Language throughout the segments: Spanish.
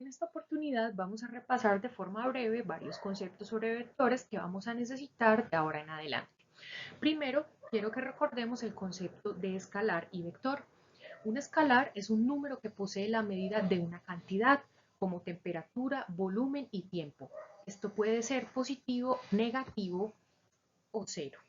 En esta oportunidad vamos a repasar de forma breve varios conceptos sobre vectores que vamos a necesitar de ahora en adelante. Primero, quiero que recordemos el concepto de escalar y vector. Un escalar es un número que posee la medida de una cantidad, como temperatura, volumen y tiempo. Esto puede ser positivo, negativo o cero.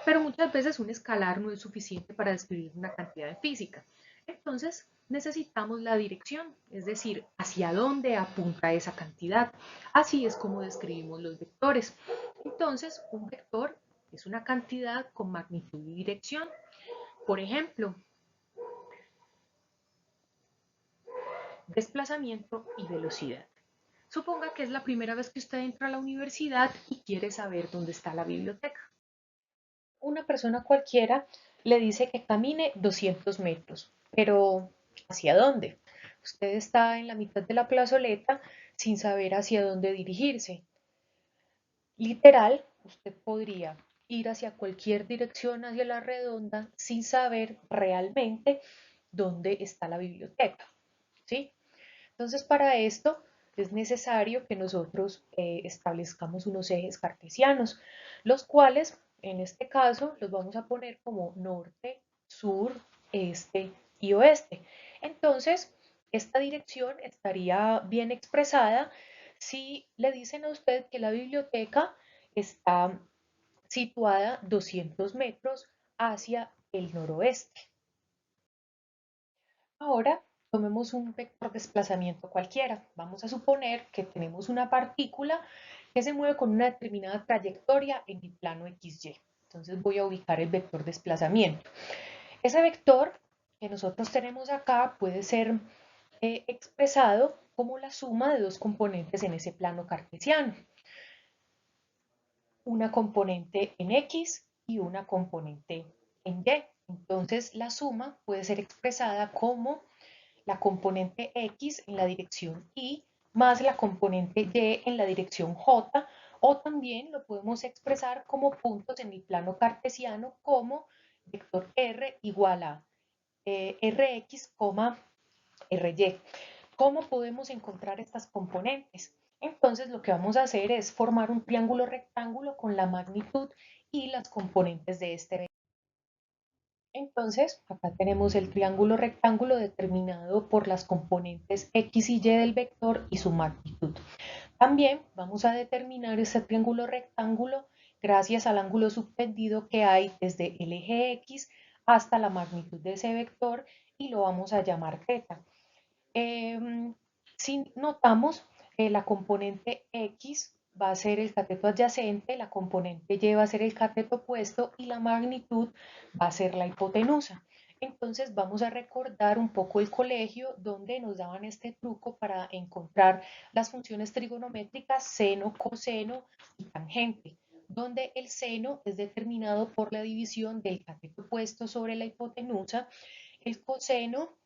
Pero muchas veces un escalar no es suficiente para describir una cantidad en física. Entonces necesitamos la dirección, es decir, hacia dónde apunta esa cantidad. Así es como describimos los vectores. Entonces, un vector es una cantidad con magnitud y dirección. Por ejemplo, desplazamiento y velocidad. Suponga que es la primera vez que usted entra a la universidad y quiere saber dónde está la biblioteca. Una persona cualquiera le dice que camine 200 metros, pero ¿hacia dónde? Usted está en la mitad de la plazoleta sin saber hacia dónde dirigirse. Literal, usted podría ir hacia cualquier dirección hacia la redonda sin saber realmente dónde está la biblioteca, ¿sí? Entonces, para esto es necesario que nosotros establezcamos unos ejes cartesianos, los cuales, en este caso, los vamos a poner como norte, sur, este y oeste. Entonces, esta dirección estaría bien expresada si le dicen a usted que la biblioteca está situada 200 metros hacia el noroeste. Ahora tomemos un vector desplazamiento cualquiera. Vamos a suponer que tenemos una partícula que se mueve con una determinada trayectoria en el plano XY. Entonces voy a ubicar el vector desplazamiento. Ese vector que nosotros tenemos acá puede ser expresado como la suma de dos componentes en ese plano cartesiano. Una componente en X y una componente en Y. Entonces la suma puede ser expresada como la componente X en la dirección Y más la componente Y en la dirección J, o también lo podemos expresar como puntos en el plano cartesiano como vector R igual a Rx, Ry. ¿Cómo podemos encontrar estas componentes? Entonces lo que vamos a hacer es formar un triángulo rectángulo con la magnitud y las componentes de este vector. Entonces, acá tenemos el triángulo rectángulo determinado por las componentes x y y del vector y su magnitud. También vamos a determinar este triángulo rectángulo gracias al ángulo subtendido que hay desde el eje x hasta la magnitud de ese vector y lo vamos a llamar θ. Si notamos, la componente X va a ser el cateto adyacente, la componente Y va a ser el cateto opuesto y la magnitud va a ser la hipotenusa. Entonces vamos a recordar un poco el colegio donde nos daban este truco para encontrar las funciones trigonométricas seno, coseno y tangente, donde el seno es determinado por la división del cateto opuesto sobre la hipotenusa, el coseno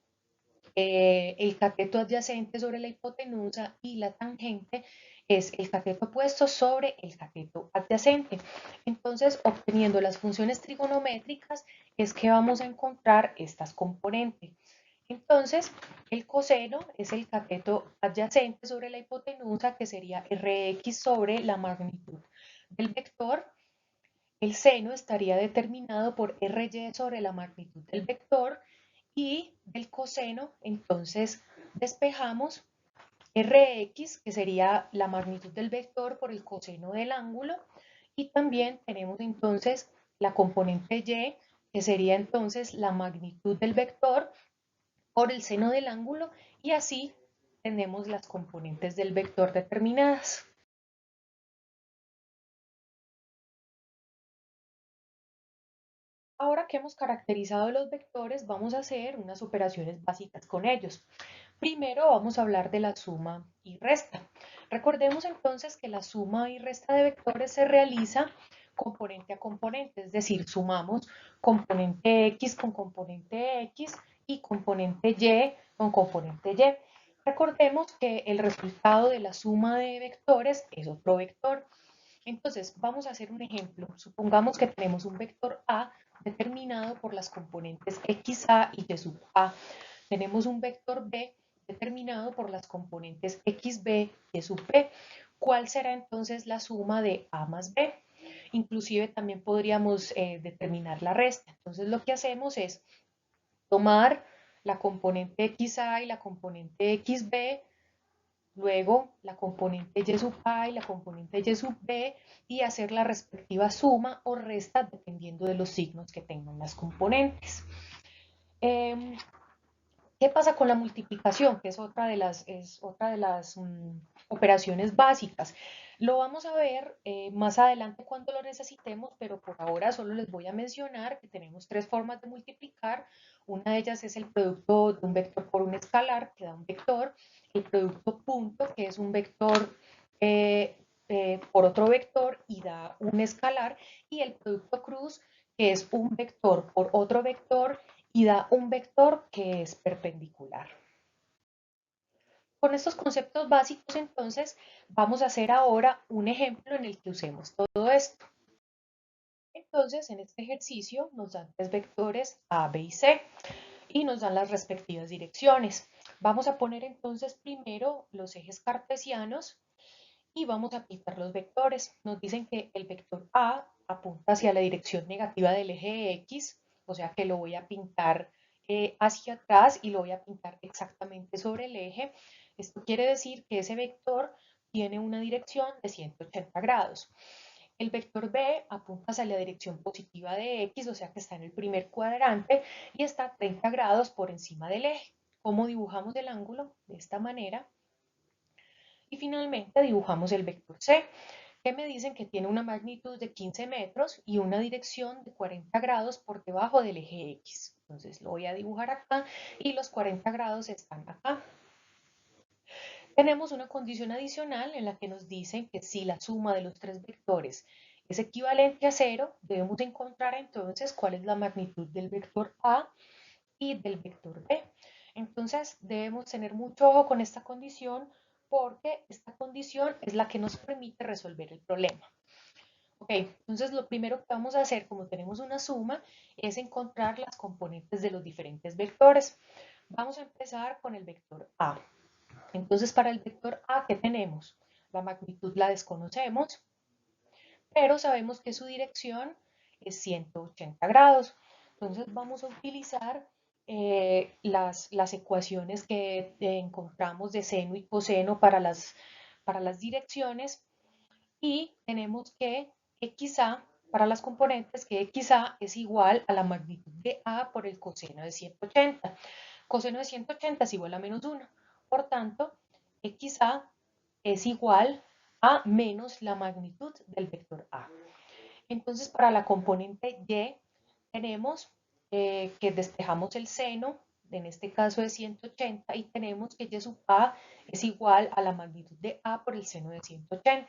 el cateto adyacente sobre la hipotenusa y la tangente es el cateto opuesto sobre el cateto adyacente. Entonces, obteniendo las funciones trigonométricas es que vamos a encontrar estas componentes. Entonces, el coseno es el cateto adyacente sobre la hipotenusa, que sería Rx sobre la magnitud del vector. El seno estaría determinado por Ry sobre la magnitud del vector y del coseno, entonces despejamos Rx, que sería la magnitud del vector por el coseno del ángulo, y también tenemos entonces la componente y, que sería entonces la magnitud del vector por el seno del ángulo, y así tenemos las componentes del vector determinadas. Ahora que hemos caracterizado los vectores, vamos a hacer unas operaciones básicas con ellos. Primero vamos a hablar de la suma y resta. Recordemos entonces que la suma y resta de vectores se realiza componente a componente, es decir, sumamos componente X con componente X y componente Y con componente Y. Recordemos que el resultado de la suma de vectores es otro vector. Entonces, vamos a hacer un ejemplo. Supongamos que tenemos un vector A determinado por las componentes XA y Y sub A. Tenemos un vector B determinado por las componentes xb y sub b. ¿Cuál será entonces la suma de a más b? Inclusive también podríamos determinar la resta. Entonces lo que hacemos es tomar la componente xa y la componente xb, luego la componente y sub a y la componente y sub b, y hacer la respectiva suma o resta dependiendo de los signos que tengan las componentes. ¿Qué pasa con la multiplicación? Que es otra de las operaciones básicas. Lo vamos a ver más adelante cuando lo necesitemos, pero por ahora solo les voy a mencionar que tenemos tres formas de multiplicar. Una de ellas es el producto de un vector por un escalar, que da un vector. El producto punto, que es un vector por otro vector y da un escalar. Y el producto cruz, que es un vector por otro vector y da un vector que es perpendicular. Con estos conceptos básicos, entonces, vamos a hacer ahora un ejemplo en el que usemos todo esto. Entonces, en este ejercicio nos dan tres vectores A, B y C y nos dan las respectivas direcciones. Vamos a poner entonces primero los ejes cartesianos y vamos a pintar los vectores. Nos dicen que el vector A apunta hacia la dirección negativa del eje X, o sea que lo voy a pintar hacia atrás y lo voy a pintar exactamente sobre el eje. Esto quiere decir que ese vector tiene una dirección de 180 grados. El vector B apunta hacia la dirección positiva de X, o sea que está en el primer cuadrante y está a 30 grados por encima del eje. ¿Cómo dibujamos el ángulo? De esta manera. Y finalmente dibujamos el vector C, que me dicen que tiene una magnitud de 15 metros y una dirección de 40 grados por debajo del eje X. Entonces lo voy a dibujar acá y los 40 grados están acá. Tenemos una condición adicional en la que nos dicen que si la suma de los tres vectores es equivalente a 0, debemos encontrar entonces cuál es la magnitud del vector A y del vector B. Entonces debemos tener mucho ojo con esta condición porque esta condición es la que nos permite resolver el problema. Ok, entonces lo primero que vamos a hacer, como tenemos una suma, es encontrar las componentes de los diferentes vectores. Vamos a empezar con el vector A. Entonces para el vector A, ¿qué tenemos? La magnitud la desconocemos, pero sabemos que su dirección es 180 grados. Entonces vamos a utilizar las ecuaciones que encontramos de seno y coseno para las direcciones y tenemos que XA para las componentes, que XA es igual a la magnitud de A por el coseno de 180. Coseno de 180 es igual a menos 1. Por tanto, XA es igual a menos la magnitud del vector A. Entonces, para la componente Y, tenemos que despejamos el seno, en este caso de 180, y tenemos que Y sub A es igual a la magnitud de A por el seno de 180.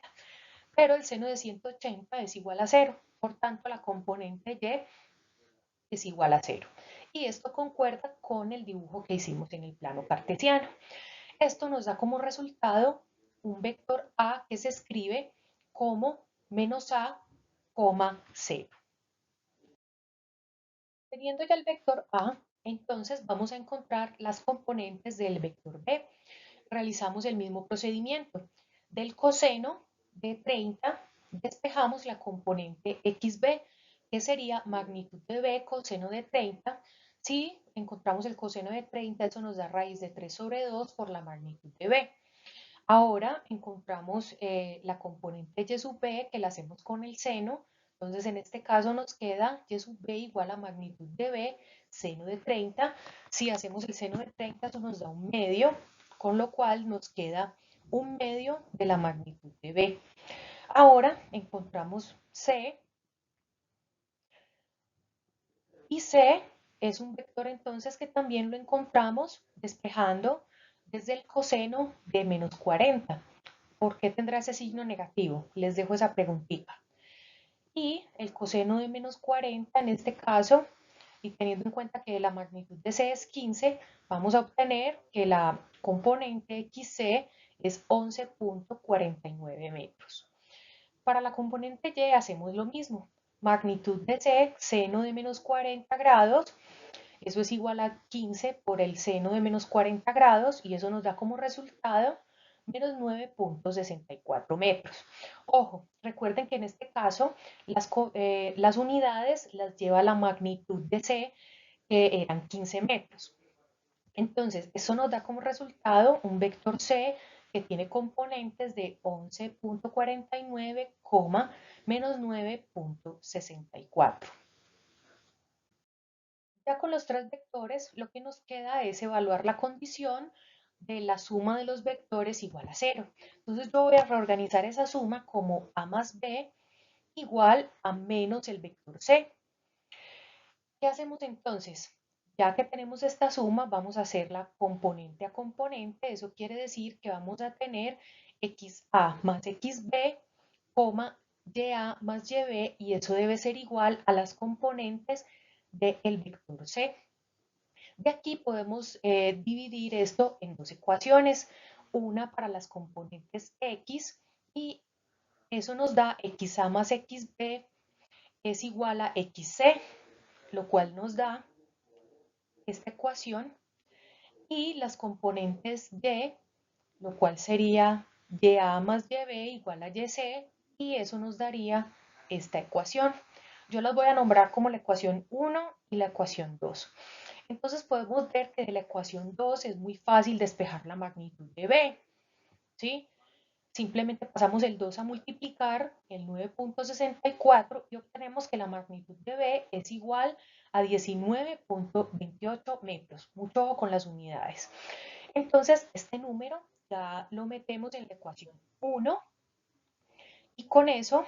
Pero el seno de 180 es igual a 0. Por tanto, la componente Y es igual a 0. Y esto concuerda con el dibujo que hicimos en el plano cartesiano. Esto nos da como resultado un vector A que se escribe como menos A, 0. Teniendo ya el vector A, entonces vamos a encontrar las componentes del vector B. Realizamos el mismo procedimiento. Del coseno de 30 despejamos la componente xb, que sería magnitud de b coseno de 30. Si encontramos el coseno de 30, eso nos da raíz de 3 sobre 2 por la magnitud de b. Ahora encontramos la componente y sub b, que la hacemos con el seno. Entonces, en este caso nos queda y sub b igual a magnitud de b, seno de 30. Si hacemos el seno de 30, eso nos da un medio, con lo cual nos queda un medio de la magnitud de b. Ahora encontramos c, y c es un vector entonces que también lo encontramos despejando desde el coseno de menos 40. ¿Por qué tendrá ese signo negativo? Les dejo esa preguntita. Y el coseno de menos 40 en este caso, y teniendo en cuenta que la magnitud de C es 15, vamos a obtener que la componente XC es 11.49 metros. Para la componente Y hacemos lo mismo. Magnitud de C, seno de menos 40 grados, Eso es igual a 15 por el seno de menos 40 grados y eso nos da como resultado menos 9,64 metros. Ojo, recuerden que en este caso las unidades las lleva la magnitud de C, que eran 15 metros. Entonces, eso nos da como resultado un vector C que tiene componentes de 11,49, menos 9,64. Ya con los tres vectores, lo que nos queda es evaluar la condición de la suma de los vectores igual a cero. Entonces yo voy a reorganizar esa suma como A más B igual a menos el vector C. ¿Qué hacemos entonces? Ya que tenemos esta suma, vamos a hacerla componente a componente. Eso quiere decir que vamos a tener XA más XB, YA más YB, y eso debe ser igual a las componentes del vector C. De aquí podemos dividir esto en dos ecuaciones, una para las componentes X, y eso nos da XA más XB es igual a XC, lo cual nos da esta ecuación, y las componentes Y, lo cual sería YA más YB igual a YC, y eso nos daría esta ecuación. Yo las voy a nombrar como la ecuación 1 y la ecuación 2. Entonces podemos ver que de la ecuación 2 es muy fácil despejar la magnitud de B, ¿sí? Simplemente pasamos el 2 a multiplicar el 9,64 y obtenemos que la magnitud de B es igual a 19,28 metros. Mucho ojo con las unidades. Entonces, este número ya lo metemos en la ecuación 1 y con eso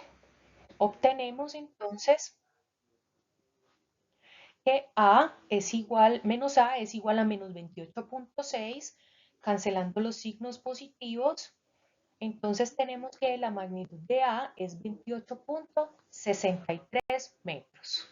obtenemos entonces que menos A es igual a menos 28,6, cancelando los signos positivos. Entonces tenemos que la magnitud de A es 28,63 metros.